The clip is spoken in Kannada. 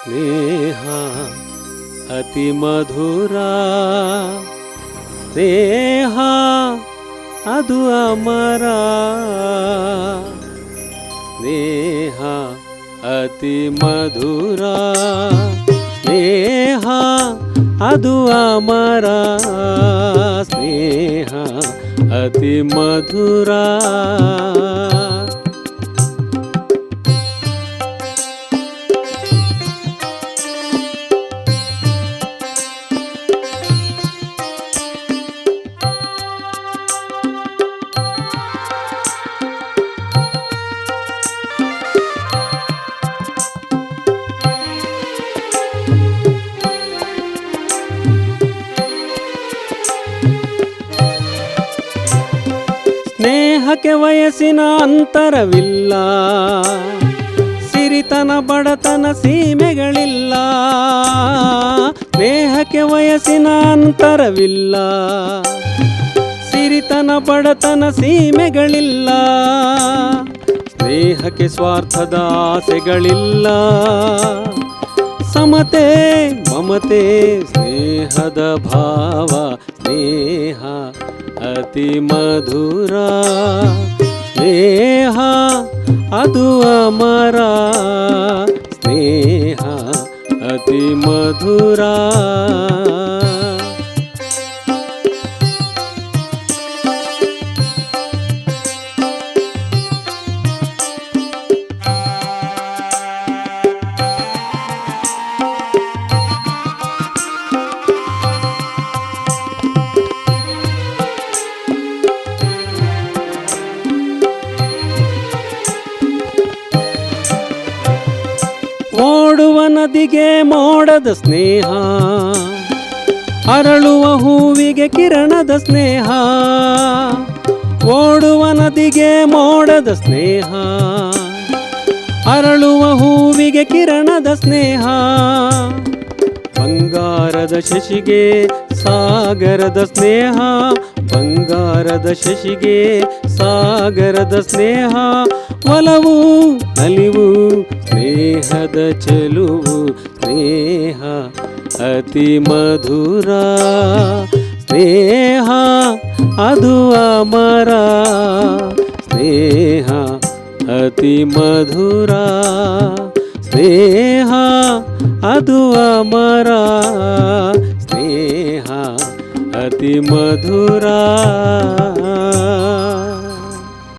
ಸ್ನೇಹ ಅತಿ ಮಧುರ, ಸ್ನೇಹ ಅದು ಅಮರ, ಸ್ನೇಹ ಅತಿ ಮಧುರ, ಸ್ನೇಹ ಅದು ಅಮರ, ಸ್ನೇಹ ಅತಿ ಮಧುರ. ಸ್ನೇಹಕ್ಕೆ ವಯಸ್ಸಿನ ಅಂತರವಿಲ್ಲ, ಸಿರಿತನ ಬಡತನ ಸೀಮೆಗಳಿಲ್ಲ. ಸ್ನೇಹಕ್ಕೆ ವಯಸ್ಸಿನ ಅಂತರವಿಲ್ಲ, ಸಿರಿತನ ಬಡತನ ಸೀಮೆಗಳಿಲ್ಲ. ಸ್ನೇಹಕ್ಕೆ ಸ್ವಾರ್ಥದ ಆಸೆಗಳಿಲ್ಲ, ಸಮತೆ ಮಮತೆ ಸ್ನೇಹದ ಭಾವ. ಸ್ನೇಹ ಅತಿ ಮಧುರ, ಸ್ನೇಹ ಅದು ಅಮರ, ಸ್ನೇಹ ಅತಿ ಮಧುರ. ಓಡುವ ನದಿಗೆ ಮೋಡದ ಸ್ನೇಹ, ಅರಳುವ ಹೂವಿಗೆ ಕಿರಣದ ಸ್ನೇಹ. ಓಡುವ ನದಿಗೆ ಮೋಡದ ಸ್ನೇಹ, ಅರಳುವ ಹೂವಿಗೆ ಕಿರಣದ ಸ್ನೇಹ. ಬಂಗಾರದ ಶಶಿಗೆ ಸಾಗರದ ಸ್ನೇಹ, ಬಂಗಾರದ ಶಶಿಗೆ ಸಾಗರದ ಸ್ನೇಹ. ಒಲವು ನಲಿವು ಸ್ನೇಹದ ಚೆಲುವು, ಸ್ನೇಹ ಅತಿ ಮಧುರ, ಸ್ನೇಹ ಅದು ಅಮರ, ಸ್ನೇಹ ಅತಿ ಮಧುರ, ಸ್ನೇಹ ಅದು ಅಮರ, ಸ್ನೇಹ ಅತಿ ಮಧುರ.